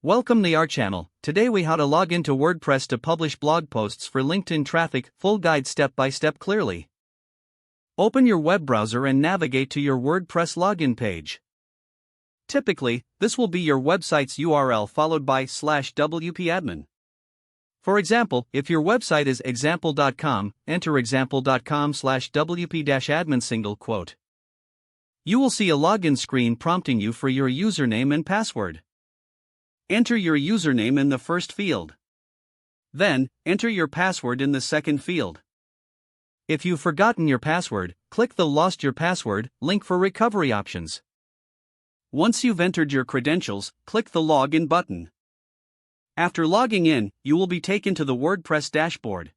Welcome to our channel. Today we how to log into WordPress to publish blog posts for LinkedIn traffic, full guide step by step clearly. Open your web browser and navigate to your WordPress login page. Typically, this will be your website's URL followed by /wp-admin. For example, if your website is example.com, enter example.com/wp-admin single quote. You will see a login screen prompting you for your username and password. Enter your username in the first field. Then, enter your password in the second field. If you've forgotten your password, click the Lost Your Password link for recovery options. Once you've entered your credentials, click the Login button. After logging in, you will be taken to the WordPress dashboard.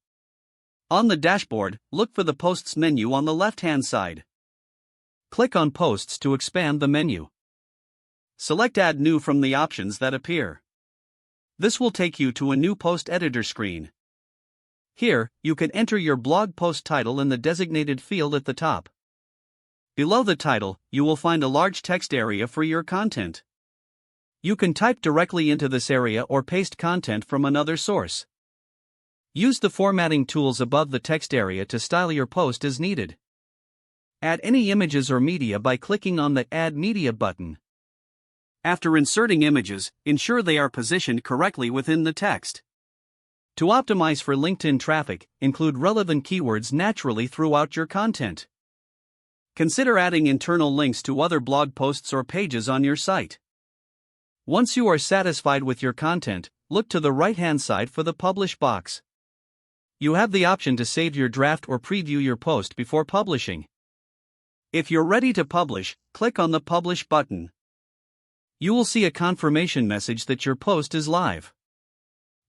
On the dashboard, look for the Posts menu on the left-hand side. Click on Posts to expand the menu. Select Add New from the options that appear. This will take you to a new post editor screen. Here, you can enter your blog post title in the designated field at the top. Below the title, you will find a large text area for your content. You can type directly into this area or paste content from another source. Use the formatting tools above the text area to style your post as needed. Add any images or media by clicking on the Add Media button. After inserting images, ensure they are positioned correctly within the text. To optimize for LinkedIn traffic, include relevant keywords naturally throughout your content. Consider adding internal links to other blog posts or pages on your site. Once you are satisfied with your content, look to the right-hand side for the Publish box. You have the option to save your draft or preview your post before publishing. If you're ready to publish, click on the Publish button. You will see a confirmation message that your post is live.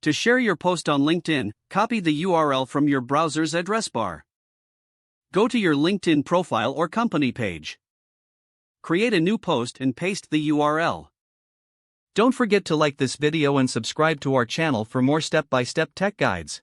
To share your post on LinkedIn, copy the URL from your browser's address bar. Go to your LinkedIn profile or company page. Create a new post and paste the URL. Don't forget to like this video and subscribe to our channel for more step-by-step tech guides.